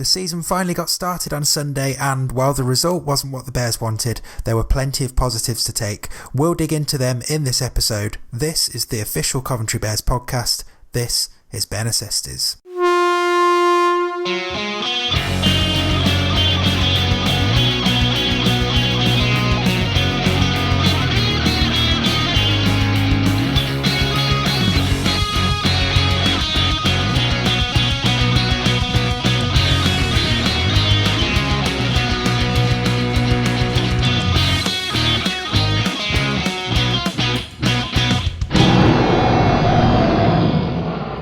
The season finally got started on Sunday, and while the result wasn't what the Bears wanted, there were plenty of positives to take. We'll dig into them in this episode. This is the official Coventry Bears podcast. This is Bears Necessities.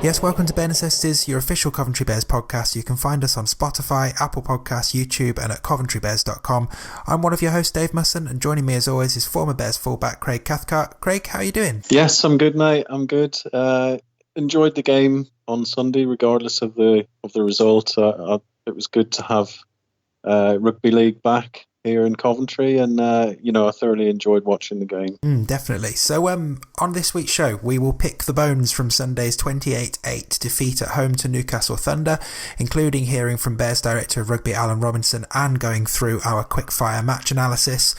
Yes, welcome to Bears Necessities, your official Coventry Bears podcast. You can find us on Spotify, Apple Podcasts, YouTube and at coventrybears.com. I'm one of your hosts, Dave Musson, and joining me as always is former Bears fullback Craig Cathcart. Craig, how are you doing? Yes, I'm good, mate. I'm good. Enjoyed the game on Sunday, regardless of the result. It was good to have Rugby League back here in Coventry, and I thoroughly enjoyed watching the game. Definitely. So on this week's show, we will pick the bones from Sunday's 28-8 defeat at home to Newcastle Thunder, including hearing from Bears Director of Rugby Alan Robinson and going through our quickfire match analysis.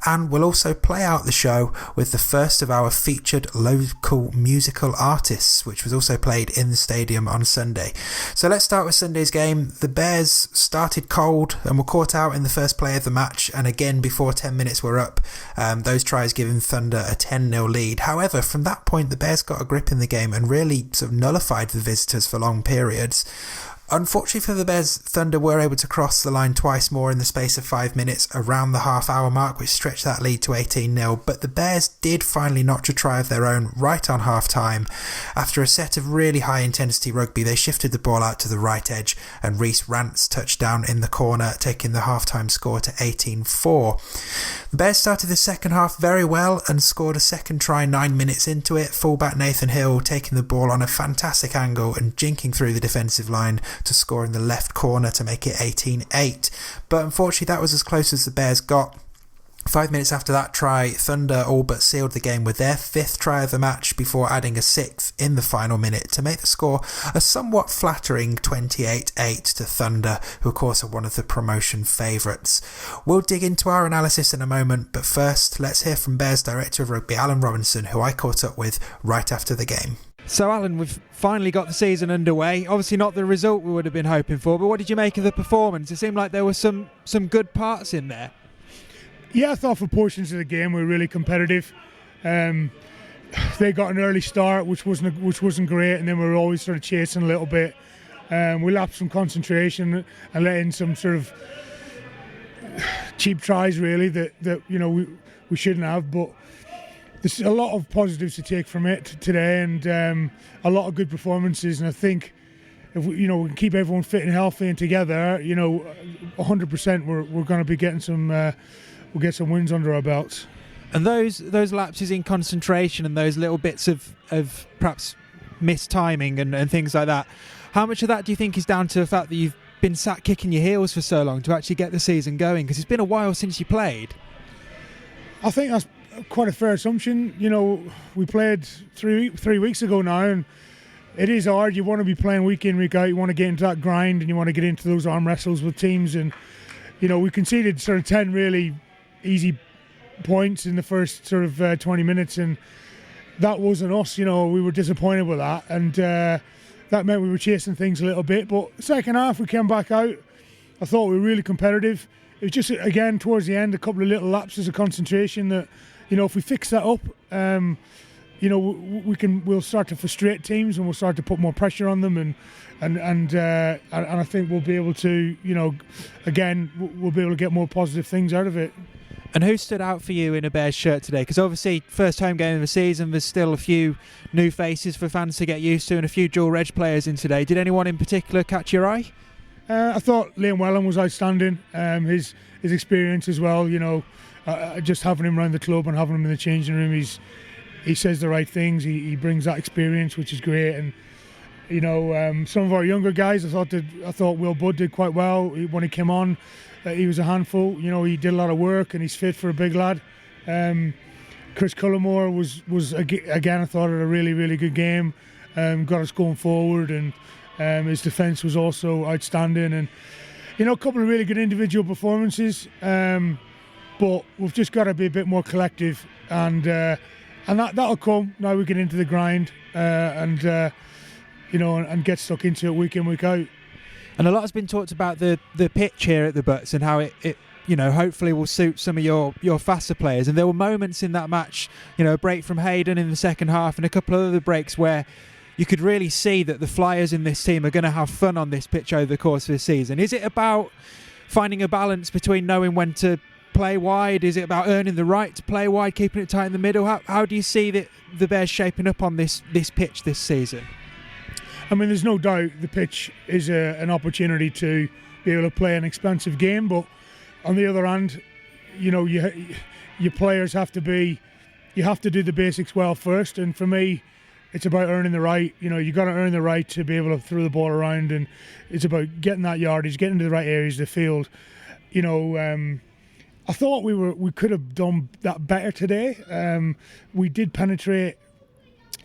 And we'll also play out the show with the first of our featured local musical artists, which was also played in the stadium on Sunday. So let's start with Sunday's game. The Bears started cold and were caught out in the first play of the match, and again before 10 minutes were up, those tries giving Thunder a 10-0 lead. However, from that point the Bears got a grip in the game and really sort of nullified the visitors for long periods. Unfortunately for the Bears, Thunder were able to cross the line twice more in the space of 5 minutes around the half-hour mark, which stretched that lead to 18-0, but the Bears did finally notch a try of their own right on half-time. After a set of really high-intensity rugby, they shifted the ball out to the right edge, and Reece Rance touched down in the corner, taking the half-time score to 18-4. The Bears started the second half very well and scored a second try 9 minutes into it, fullback Nathan Hill taking the ball on a fantastic angle and jinking through the defensive line to score in the left corner to make it 18-8. But unfortunately that was as close as the Bears got. 5 minutes after that try, Thunder all but sealed the game with their fifth try of the match before adding a sixth in the final minute to make the score a somewhat flattering 28-8 to Thunder, who of course are one of the promotion favourites. We'll dig into our analysis in a moment, but first let's hear from Bears Director of Rugby Alan Robinson, who I caught up with right after the game. So Alan, we've finally got the season underway. Obviously not the result we would have been hoping for, but what did you make of the performance? It seemed like there were some good parts in there. Yeah, I thought for portions of the game we were really competitive. They got an early start, which wasn't great, and then we were always sort of chasing a little bit. We lapsed some concentration and let in some sort of cheap tries, really, that we shouldn't have. But there's a lot of positives to take from it today, and a lot of good performances. And I think if we can keep everyone fit and healthy and together, 100% we're going to be getting some. We'll get some wins under our belts. And those lapses in concentration and those little bits of perhaps missed timing and things like that, how much of that do you think is down to the fact that you've been sat kicking your heels for so long to actually get the season going? Because it's been a while since you played. I think that's quite a fair assumption. We played three weeks ago now, and it is hard. You want to be playing week in, week out. You want to get into that grind, and you want to get into those arm wrestles with teams. And we conceded sort of 10 really easy points in the first sort of 20 minutes, and that wasn't us. We were disappointed with that, and that meant we were chasing things a little bit. But second half we came back out. I thought we were really competitive. It was just, again, towards the end, a couple of little lapses of concentration that, if we fix that up, we'll start to frustrate teams, and we'll start to put more pressure on them, and I think we'll be able to, again, we'll be able to get more positive things out of it. And who stood out for you in a Bears shirt today? Because obviously, first home game of the season, there's still a few new faces for fans to get used to, and a few dual reg players in today. Did anyone in particular catch your eye? I thought Liam Whelan was outstanding. His experience as well, just having him around the club and having him in the changing room, he says the right things. He brings that experience, which is great. And some of our younger guys, I thought Will Budd did quite well when he came on. He was a handful. He did a lot of work, and he's fit for a big lad. Chris Cullimore was again, I thought, had a really, really good game. Got us going forward, and his defence was also outstanding. And a couple of really good individual performances, but we've just got to be a bit more collective, and that'll come now we get into the grind, and get stuck into it week in, week out. And a lot has been talked about the pitch here at the Butts and how it hopefully will suit some of your faster players. And there were moments in that match, a break from Hayden in the second half and a couple of other breaks where you could really see that the Flyers in this team are going to have fun on this pitch over the course of the season. Is it about finding a balance between knowing when to play wide? Is it about earning the right to play wide, keeping it tight in the middle? How do you see the Bears shaping up on this pitch this season? I mean, there's no doubt the pitch is an opportunity to be able to play an expensive game, but on the other hand, your players have to do the basics well first, and for me, it's about earning the right. You got to earn the right to be able to throw the ball around, and it's about getting that yardage, getting to the right areas of the field. I thought we could have done that better today. We did penetrate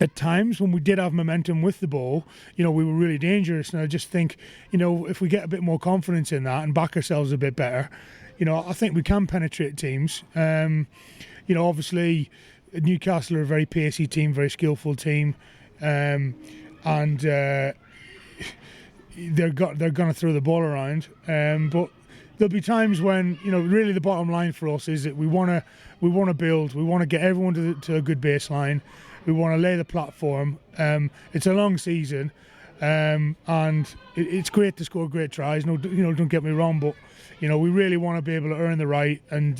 at times when we did have momentum with the ball. We were really dangerous, and I just think, if we get a bit more confidence in that and back ourselves a bit better, I think we can penetrate teams. Obviously Newcastle are a very pacey team, very skillful team, and they're going to throw the ball around. But there'll be times when really the bottom line for us is that we want to build, we want to get everyone to a good baseline. We want to lay the platform. It's a long season, and it's great to score great tries. No, don't get me wrong, but we really want to be able to earn the right and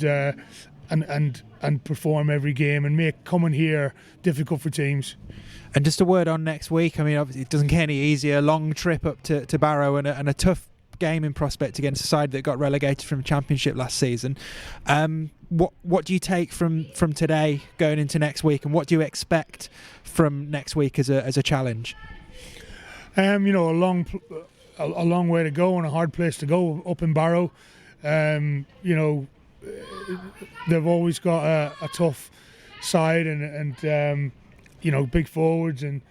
perform every game and make coming here difficult for teams. And just a word on next week. I mean, obviously it doesn't get any easier. Long trip up to Barrow and a tough game in prospect against a side that got relegated from Championship last season. What do you take from today going into next week, and what do you expect from next week as a challenge? A long way to go and a hard place to go up in Barrow. They've always got a tough side and big forwards and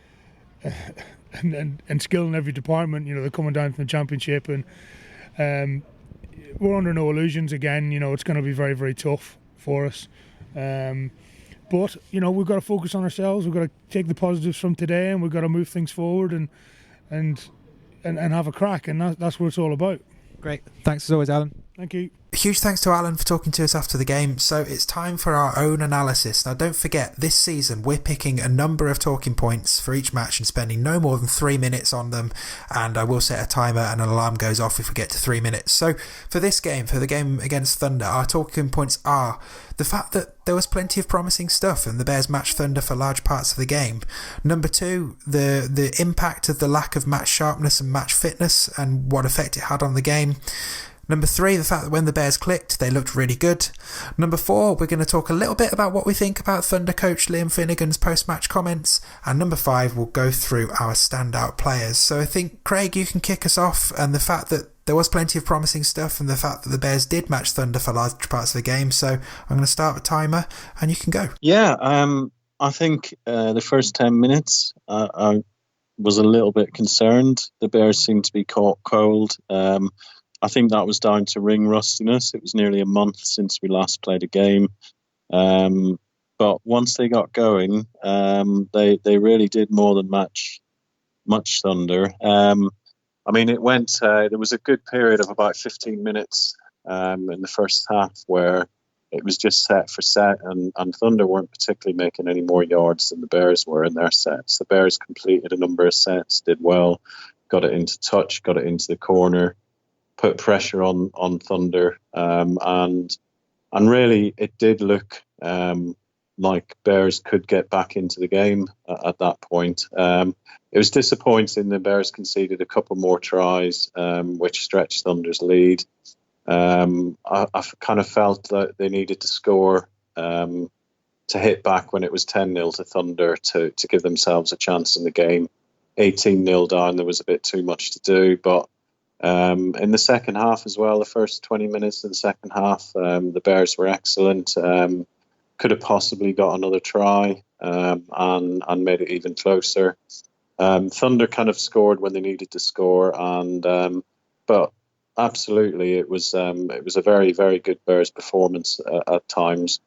skill in every department. They're coming down from the Championship, and we're under no illusions again. It's going to be very, very tough for us. But we've got to focus on ourselves. We've got to take the positives from today, and we've got to move things forward and have a crack. And that's what it's all about. Great. Thanks as always, Alan. Thank you. Huge thanks to Alan for talking to us after the game. So it's time for our own analysis. Now don't forget, this season we're picking a number of talking points for each match and spending no more than 3 minutes on them, and I will set a timer and an alarm goes off if we get to 3 minutes. So for this game, for the game against Thunder, our talking points are the fact that there was plenty of promising stuff and the Bears matched Thunder for large parts of the game. Number two, the impact of the lack of match sharpness and match fitness and what effect it had on the game. Number three, the fact that when the Bears clicked, they looked really good. Number four, we're going to talk a little bit about what we think about Thunder coach Liam Finnegan's post-match comments. And number five, we'll go through our standout players. So I think, Craig, you can kick us off, and the fact that there was plenty of promising stuff and the fact that the Bears did match Thunder for large parts of the game. So I'm going to start the timer and you can go. Yeah, I think the first 10 minutes, I was a little bit concerned. The Bears seemed to be caught cold. I think that was down to ring rustiness. It was nearly a month since we last played a game. But once they got going, they really did more than match Thunder. I mean, it went. There was a good period of about 15 minutes in the first half where it was just set for set, and Thunder weren't particularly making any more yards than the Bears were in their sets. The Bears completed a number of sets, did well, got it into touch, got it into the corner, put pressure on Thunder, and really it did look like Bears could get back into the game at that point. It was disappointing the Bears conceded a couple more tries, which stretched Thunder's lead. I kind of felt that they needed to score to hit back when it was 10-0 to Thunder to give themselves a chance in the game. 18-0 down, there was a bit too much to do, but in the second half as well, the first 20 minutes of the second half, the Bears were excellent. Could have possibly got another try and made it even closer. Thunder kind of scored when they needed to score, but absolutely. It was a very, very good Bears performance at times.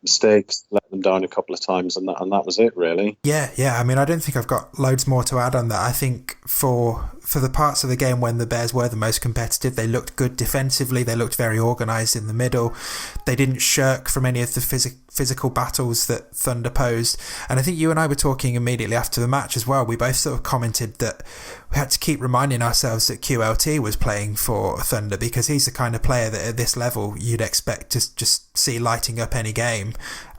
Mistakes let them down a couple of times, and that was it, really. Yeah. I mean, I don't think I've got loads more to add on that. I think for the parts of the game when the Bears were the most competitive, they looked good defensively. They looked very organised in the middle. They didn't shirk from any of the physical battles that Thunder posed. And I think you and I were talking immediately after the match as well. We both sort of commented that we had to keep reminding ourselves that QLT was playing for Thunder, because he's the kind of player that at this level you'd expect to just see lighting up any game.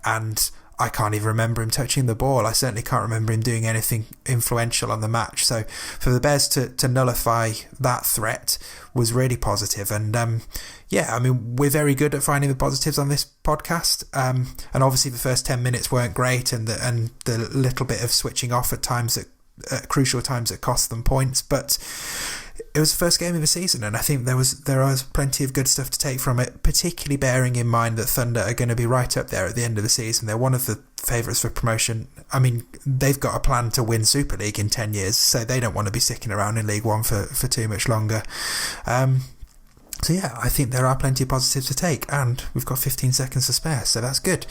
And I can't even remember him touching the ball. I certainly can't remember him doing anything influential on the match. So for the Bears to nullify that threat was really positive. And I mean, we're very good at finding the positives on this podcast. And obviously the first 10 minutes weren't great, and the little bit of switching off at times at crucial times that cost them points. But it was the first game of the season, and I think there was plenty of good stuff to take from it, particularly bearing in mind that Thunder are going to be right up there at the end of the season. They're one of the favourites for promotion. I mean, they've got a plan to win Super League in 10 years, so they don't want to be sticking around in League One for too much longer. So yeah, I think there are plenty of positives to take, and we've got 15 seconds to spare, so that's good.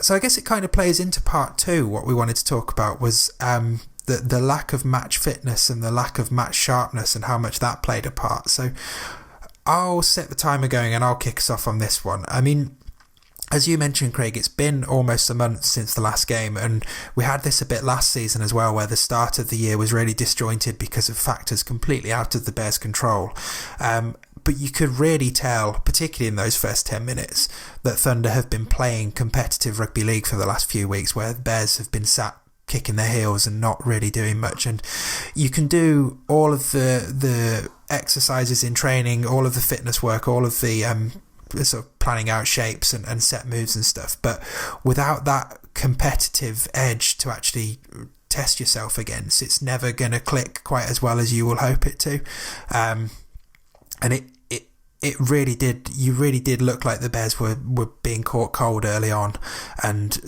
So I guess it kind of plays into part two. What we wanted to talk about was the lack of match fitness and the lack of match sharpness, and how much that played a part. So I'll set the timer going and I'll kick us off on this one. I mean, as you mentioned, Craig, it's been almost a month since the last game, and we had this a bit last season as well, where the start of the year was really disjointed because of factors completely out of the Bears' control. But you could really tell, particularly in those first 10 minutes, that Thunder have been playing competitive rugby league for the last few weeks, where the Bears have been sat kicking their heels and not really doing much. And you can do all of the exercises in training, all of the fitness work, all of the sort of planning out shapes and set moves and stuff, but without that competitive edge to actually test yourself against, it's never going to click quite as well as you will hope it to. And it really did. You really did look like the Bears were being caught cold early on, and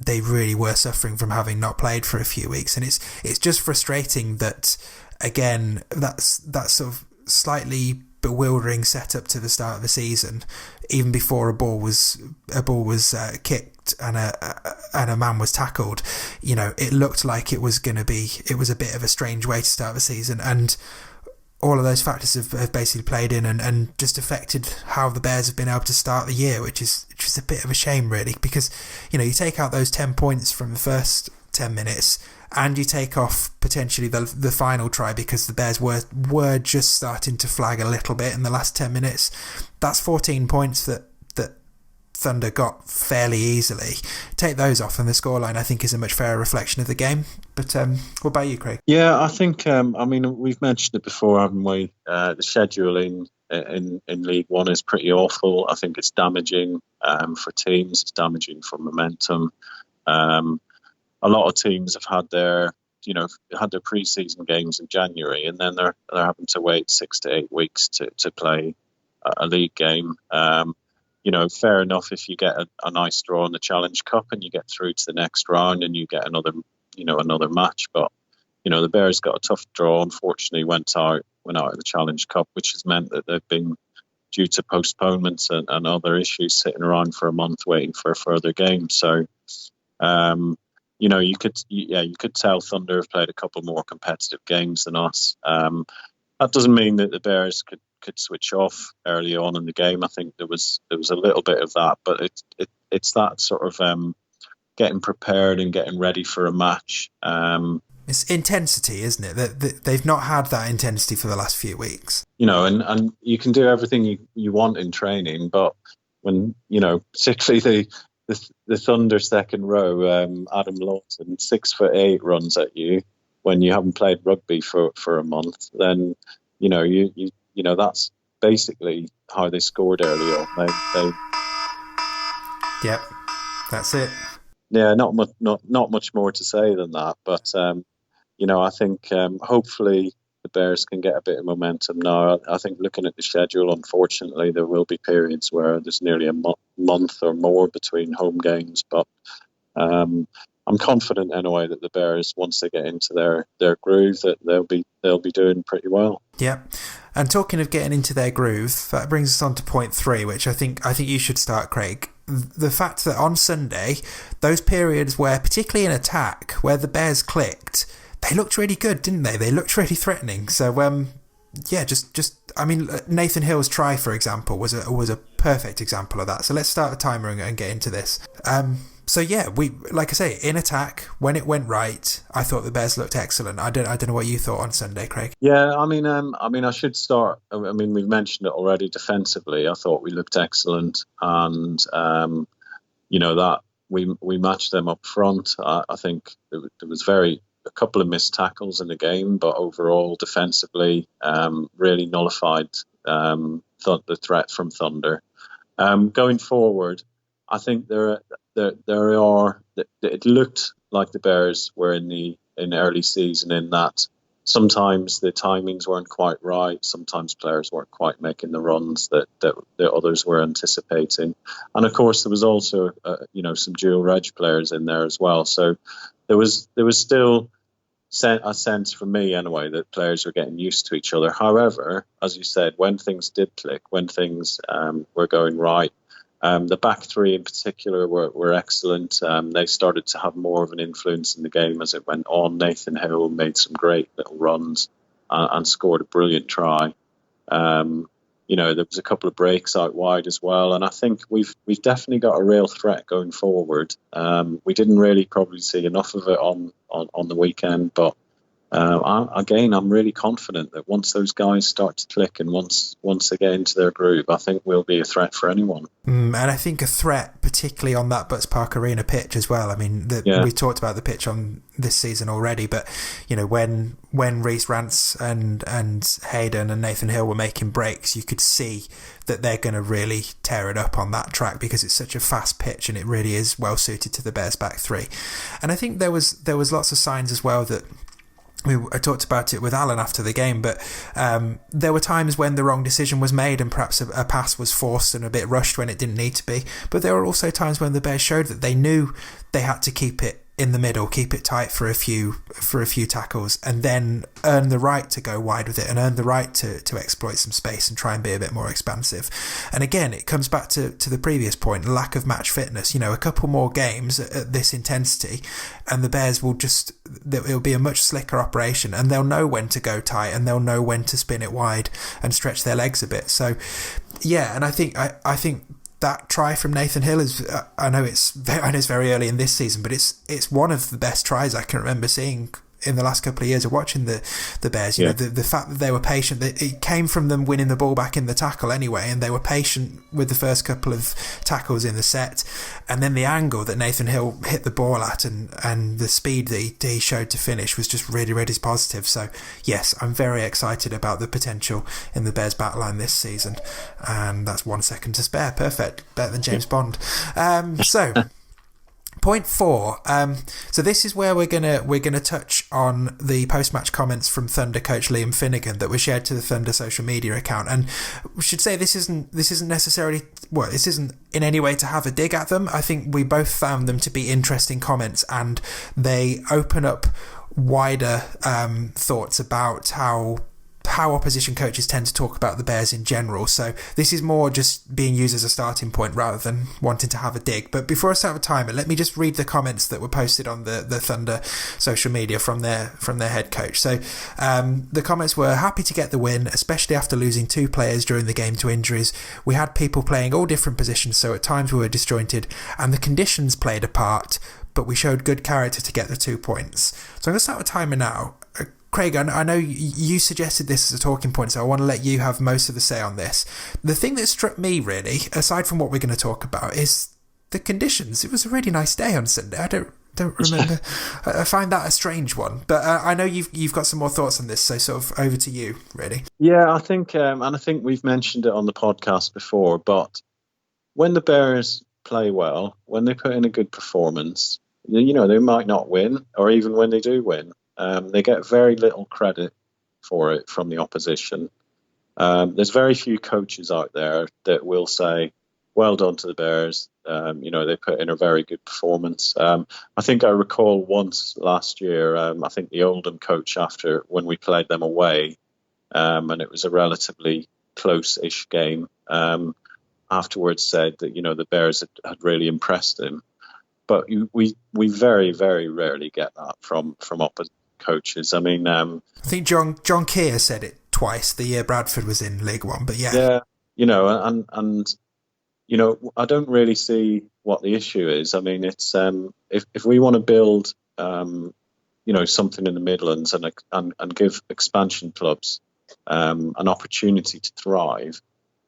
they really were suffering from having not played for a few weeks. And it's just frustrating that, again, that's sort of slightly bewildering setup to the start of the season, even before a ball was kicked and a man was tackled. You know, it looked like it was a bit of a strange way to start the season, and all of those factors have basically played in and just affected how the Bears have been able to start the year, which is a bit of a shame, really, because, you know, you take out those 10 points from the first 10 minutes and you take off potentially the final try because the Bears were just starting to flag a little bit in the last 10 minutes. That's 14 points that Thunder got fairly easily. Take those off and the scoreline, I think, is a much fairer reflection of the game. But what about you, Craig? Yeah, I think, I mean, we've mentioned it before, haven't we? The scheduling in League One is pretty awful. I think it's damaging for teams. It's damaging for momentum. A lot of teams have had their pre-season games in January, and then they're having to wait 6 to 8 weeks to play a league game. Fair enough if you get a nice draw in the Challenge Cup and you get through to the next round and you get another match. But, the Bears got a tough draw, unfortunately, went out of the Challenge Cup, which has meant that they've been, due to postponements and other issues, sitting around for a month waiting for a further game. So, you could tell Thunder have played a couple more competitive games than us. That doesn't mean that the Bears could switch off early on in the game. I think there was a little bit of that, but it's that sort of getting prepared and getting ready for a match. It's intensity, isn't it? That they've not had that intensity for the last few weeks. And you can do everything you want in training, but when particularly the Thunder second row, Adam Lawson, 6'8", runs at you when you haven't played rugby for a month, then you that's basically how they scored early on. Yep, that's it. Yeah, not much more to say than that. But I think hopefully the Bears can get a bit of momentum now. I think looking at the schedule, unfortunately, there will be periods where there's nearly a month or more between home games. But I'm confident anyway that the Bears, once they get into their groove, that they'll be doing pretty well. Yeah. And talking of getting into their groove, that brings us on to point 3, which I think you should start, Craig. The fact that on Sunday, those periods where, particularly in attack, where the Bears clicked, they looked really good, didn't they? They looked really threatening. So, I mean, Nathan Hill's try, for example, was a perfect example of that. So let's start the timer and get into this. So yeah, we, like I say, in attack, when it went right, I thought the Bears looked excellent. I don't know what you thought on Sunday, Craig. Yeah, I mean, I should start. I mean, we've mentioned it already. Defensively, I thought we looked excellent, and that we matched them up front. I think there was a couple of missed tackles in the game, but overall defensively, really nullified the threat from Thunder. Going forward, I think it looked like the Bears were in early season, in that sometimes the timings weren't quite right, sometimes players weren't quite making the runs that others were anticipating, and of course there was also some dual reg players in there as well. So there was still a sense from me anyway that players were getting used to each other. However, as you said, when things did click, when things were going right, the back three in particular were excellent. They started to have more of an influence in the game as it went on. Nathan Hill made some great little runs and scored a brilliant try. There was a couple of breaks out wide as well, and I think we've definitely got a real threat going forward. We didn't really probably see enough of it on the weekend, but I'm really confident that once those guys start to click and once they get into their groove, I think we'll be a threat for anyone. And I think a threat, particularly on that Butts Park Arena pitch as well. I mean, we talked about the pitch on this season already, but when Reece Rance and Hayden and Nathan Hill were making breaks, you could see that they're going to really tear it up on that track because it's such a fast pitch and it really is well suited to the Bears back three. And I think there was lots of signs as well that I talked about it with Alan after the game, but there were times when the wrong decision was made and perhaps a pass was forced and a bit rushed when it didn't need to be. But there were also times when the Bears showed that they knew they had to keep it in the middle, keep it tight for a few tackles, and then earn the right to go wide with it and earn the right to exploit some space and try and be a bit more expansive. And again, it comes back to the previous point, lack of match fitness. A couple more games at this intensity and the Bears it'll be a much slicker operation, and they'll know when to go tight and they'll know when to spin it wide and stretch their legs a bit. So yeah, and I think that try from Nathan Hill is, I know it's very early in this season, but it's one of the best tries I can remember seeing in the last couple of years of watching the Bears. The fact that they were patient, that it came from them winning the ball back in the tackle anyway, and they were patient with the first couple of tackles in the set, and then the angle that Nathan Hill hit the ball at and the speed that he showed to finish was just really, really positive. So yes, I'm very excited about the potential in the Bears backline this season, and that's 1 second to spare. Perfect, better than James Bond. So point 4. So this is where we're gonna touch on the post-match comments from Thunder coach Liam Finnegan that were shared to the Thunder social media account. And we should say this isn't necessarily, this isn't in any way to have a dig at them. I think we both found them to be interesting comments, and they open up wider thoughts about how opposition coaches tend to talk about the Bears in general. So this is more just being used as a starting point rather than wanting to have a dig. But before I start with timer, let me just read the comments that were posted on the Thunder social media from their head coach. So the comments were: happy to get the win, especially after losing 2 players during the game to injuries. We had people playing all different positions, so at times we were disjointed, and the conditions played a part, but we showed good character to get the 2 points. So I'm going to start with timer now. Craig, I know you suggested this as a talking point, so I want to let you have most of the say on this. The thing that struck me, really, aside from what we're going to talk about, is the conditions. It was a really nice day on Sunday. I don't remember. I find that a strange one, but I know you've got some more thoughts on this, so sort of over to you, really. Yeah, I think, and I think we've mentioned it on the podcast before, but when the Bears play well, when they put in a good performance, they might not win, or even when they do win, they get very little credit for it from the opposition. There's very few coaches out there that will say, well done to the Bears. They put in a very good performance. I think I recall once last year, I think the Oldham coach, after when we played them away, and it was a relatively close-ish game, afterwards said that, the Bears had really impressed him. But we very, very rarely get that from opposite coaches. I mean, I think John Keir said it twice the year Bradford was in League One, but yeah, I don't really see what the issue is. I mean, it's if we want to build something in the Midlands and give expansion clubs an opportunity to thrive,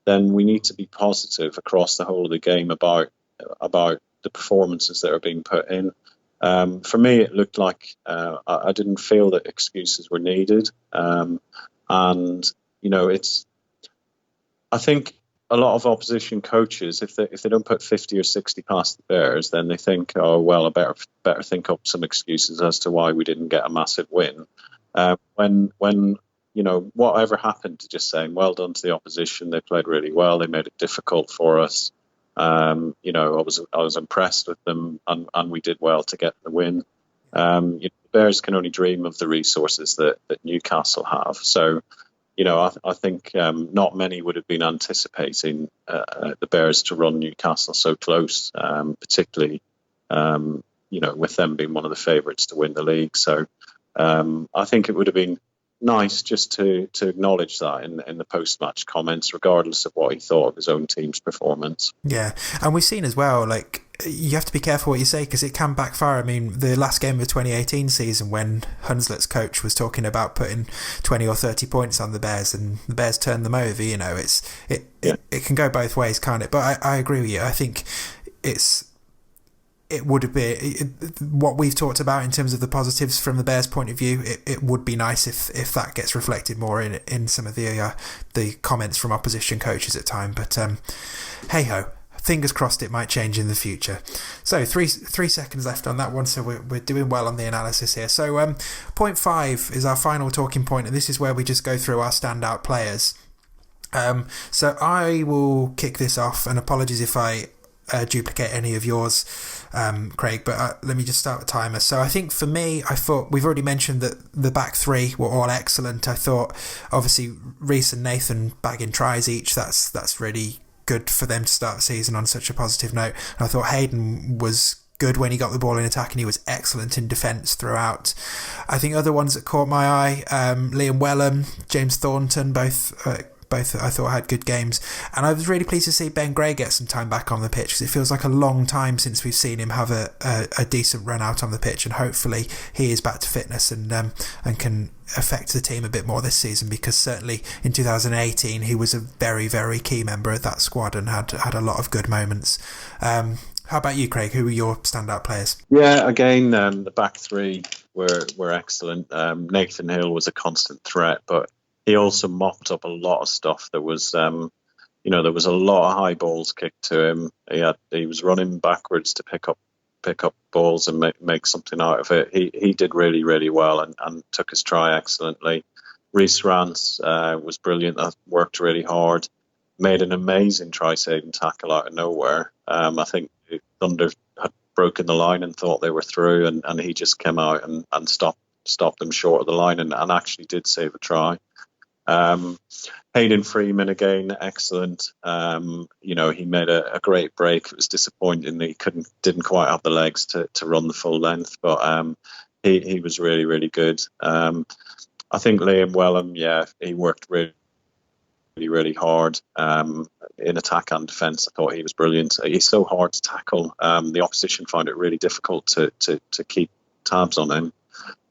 then we need to be positive across the whole of the game about the performances that are being put in. For me, it looked like I didn't feel that excuses were needed, and I think a lot of opposition coaches, if they don't put 50 or 60 past the Bears, then they think, oh well, I better think up some excuses as to why we didn't get a massive win. When whatever happened to just saying, well done to the opposition, they played really well, they made it difficult for us. I was impressed with them, and we did well to get the win. The Bears can only dream of the resources that Newcastle have. So, I think not many would have been anticipating the Bears to run Newcastle so close, particularly with them being one of the favourites to win the league. So I think it would have been nice just to acknowledge that in the post-match comments, regardless of what he thought of his own team's performance. Yeah, and we've seen as well, like, you have to be careful what you say because it can backfire. I mean, the last game of the 2018 season when Hunslet's coach was talking about putting 20 or 30 points on the Bears and the Bears turned them over, it can go both ways, can't it? But I agree with you. I think it would be what we've talked about in terms of the positives from the Bears' point of view. It would be nice if that gets reflected more in some of the comments from opposition coaches at time. But hey ho, fingers crossed it might change in the future. So three seconds left on that one, so we're doing well on the analysis here. So point 5 is our final talking point, and this is where we just go through our standout players. So I will kick this off, and apologies if I duplicate any of yours, Craig, but let me just start with timer. So I think for me, I thought we've already mentioned that the back three were all excellent. I thought obviously Reece and Nathan bagging tries each, that's really good for them to start the season on such a positive note. And I thought Hayden was good when he got the ball in attack, and he was excellent in defence throughout. I think other ones that caught my eye, Liam Wellham, James Thornton, both I thought had good games, and I was really pleased to see Ben Gray get some time back on the pitch because it feels like a long time since we've seen him have a decent run out on the pitch, and hopefully he is back to fitness and can affect the team a bit more this season, because certainly in 2018 he was a very, very key member of that squad and had a lot of good moments. How about you, Craig? Who were your standout players? Yeah, again, the back three were excellent. Nathan Hill was a constant threat, but he also mopped up a lot of stuff. There was, there was a lot of high balls kicked to him. He was running backwards to pick up balls and make something out of it. He did really, really well and took his try excellently. Reece Rance was brilliant. Worked really hard. Made an amazing try-saving tackle out of nowhere. I think Thunder had broken the line and thought they were through, and he just came out and stopped them short of the line and actually did save a try. Hayden Freeman again, excellent. He made a great break. It was disappointing that he didn't quite have the legs to run the full length, but he was really, really good. I think Liam Wellham, he worked really, really, really hard in attack and defence. I thought he was brilliant. He's so hard to tackle. The opposition found it really difficult to keep tabs on him.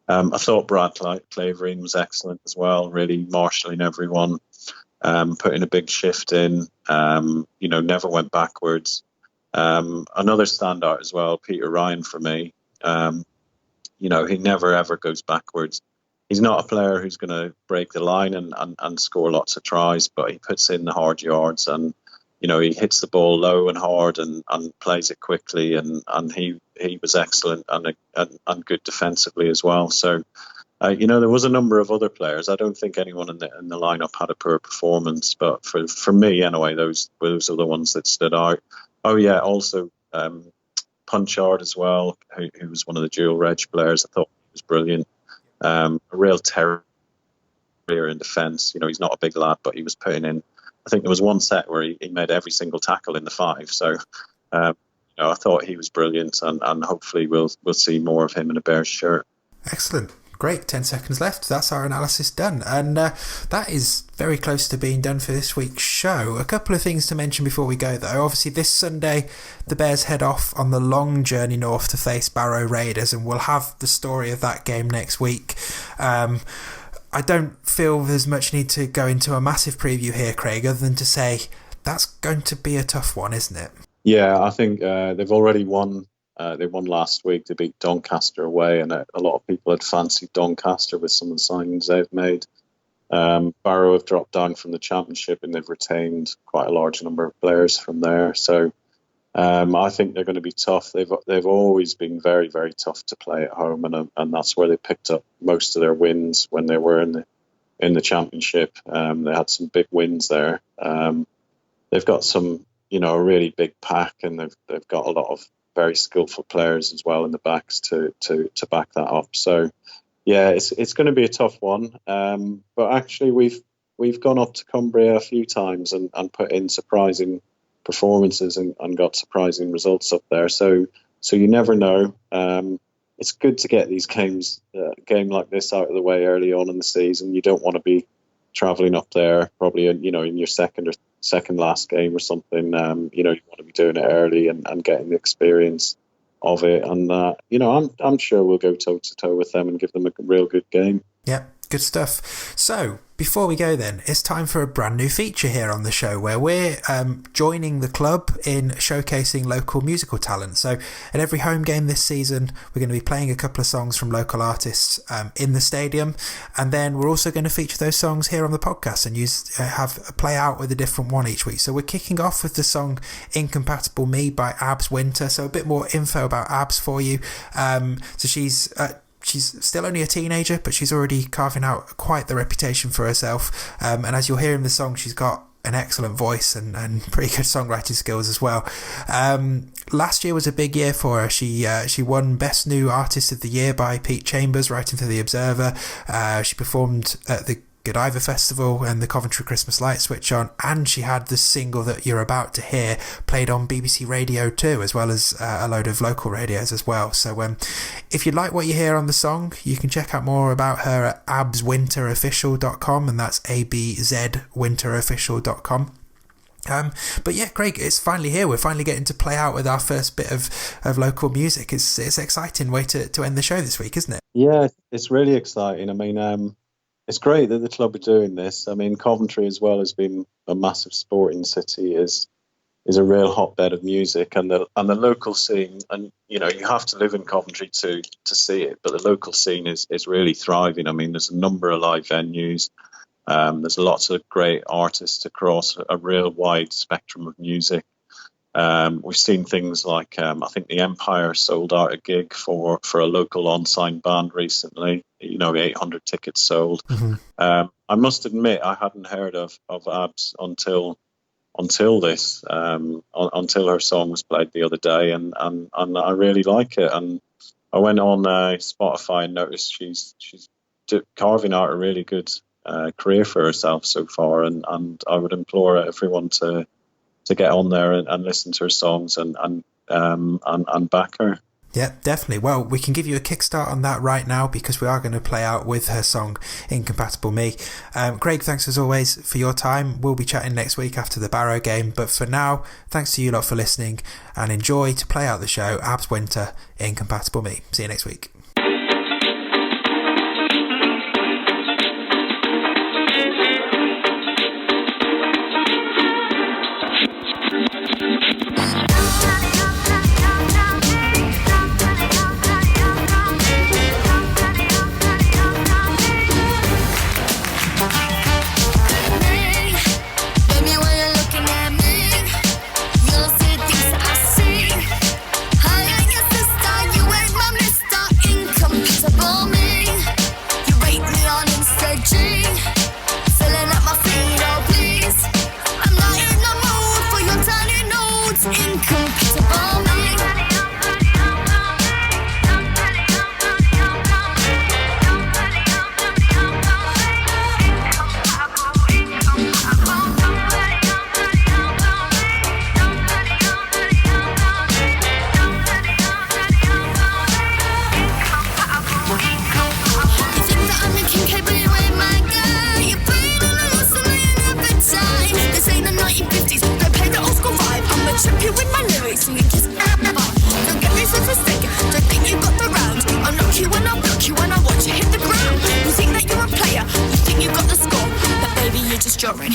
I thought Brad Clavering was excellent as well, really marshalling everyone, putting a big shift in, never went backwards. Another standout as well, Peter Ryan for me. He never ever goes backwards. He's not a player who's going to break the line and score lots of tries, but he puts in the hard yards and, he hits the ball low and hard and plays it quickly, and he was excellent and good defensively as well. So There was a number of other players. I don't think anyone in the lineup had a poor performance, but for me anyway, those are the ones that stood out. Oh yeah, also Punchard as well, who was one of the dual reg players. I thought he was brilliant. A real terrier in defence. He's not a big lad, but he was putting in. I think there was one set where he made every single tackle in the 5. So, I thought he was brilliant, and hopefully we'll see more of him in a Bears shirt. Excellent. Great, 10 seconds left. That's our analysis done. And that is very close to being done for this week's show. A couple of things to mention before we go, though. Obviously, this Sunday, the Bears head off on the long journey north to face Barrow Raiders, and we'll have the story of that game next week. I don't feel there's much need to go into a massive preview here, Craig, other than to say that's going to be a tough one, isn't it? Yeah, I think they've already won. They won last week to beat Doncaster away, and a lot of people had fancied Doncaster with some of the signings they've made. Barrow have dropped down from the Championship, and they've retained quite a large number of players from there. So I think they're going to be tough. They've always been very, very tough to play at home, and that's where they picked up most of their wins when they were in the Championship. They had some big wins there. They've got some, a really big pack, and they've got a lot of very skillful players as well in the backs to back that up. So yeah, it's going to be a tough one. But actually we've gone up to Cumbria a few times and put in surprising performances and got surprising results up there. So you never know. It's good to get these games, game like this out of the way early on in the season. You don't want to be travelling up there probably in your second last game or something. You want to be doing it early and getting the experience of it. And I'm sure we'll go toe to toe with them and give them a real good game. Yeah, good stuff. So before we go then, it's time for a brand new feature here on the show where we're joining the club in showcasing local musical talent. So at every home game this season, we're going to be playing a couple of songs from local artists in the stadium, and then we're also going to feature those songs here on the podcast and have a play out with a different one each week. So we're kicking off with the song Incompatible Me by Abz Winter. So a bit more info about Abz for you. So she's still only a teenager, but she's already carving out quite the reputation for herself. And as you'll hear in the song, she's got an excellent voice and pretty good songwriting skills as well. Last year was a big year for her. She won Best New Artist of the Year by Pete Chambers, writing for The Observer. She performed at the Godiva Festival and the Coventry Christmas Light Switch On, and she had the single that you're about to hear played on BBC Radio 2 as well as a load of local radios as well. So if you like what you hear on the song, you can check out more about her at abzwinterofficial.com, and that's abzwinterofficial.com. But yeah, Craig, it's finally here. We're finally getting to play out with our first bit of local music. It's an exciting way to end the show this week, isn't it? Yeah, it's really exciting. I mean, it's great that the club are doing this. I mean, Coventry as well has been a massive sporting city, is a real hotbed of music, and the local scene. And you have to live in Coventry to see it, but the local scene is really thriving. I mean, there's a number of live venues. There's lots of great artists across a real wide spectrum of music. We've seen things like I think the Empire sold out a gig for a local on-sign band recently. 800 tickets sold. Mm-hmm. I must admit I hadn't heard of Abz until this, until her song was played the other day, and I really like it. And I went on Spotify and noticed she's carving out a really good career for herself so far, and I would implore everyone to get on there and listen to her songs and back her. Yeah, definitely. Well, we can give you a kickstart on that right now because we are going to play out with her song Incompatible Me. Craig, thanks as always for your time. We'll be chatting next week after the Barrow game, but for now, thanks to you lot for listening, and enjoy to play out the show Abz Winter, Incompatible Me. See you next week. Sister, you ain't my mister. It's incompatible me. Trip you with my lyrics, singing kiss and don't get me so mistaken, don't think you got the round. I'll knock you and I'll block you and I'll watch you hit the ground. You think that you're a player, you think you got the score, but baby you're just drawing.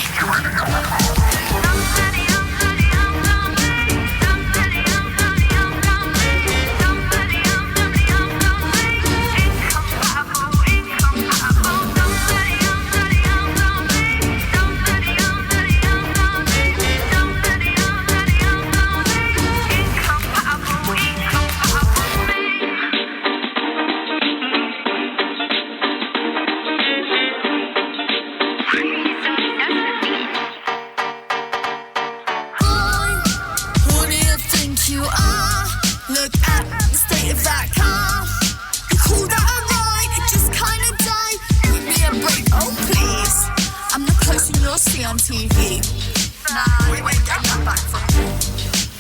On TV. Nah, we won't get that back from you.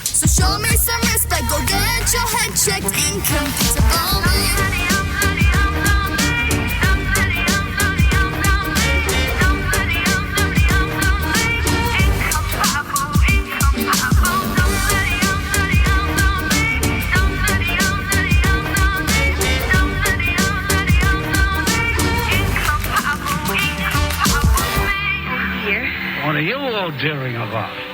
So show me some respect, go get your head checked. Incompatible me. What are you all doing about?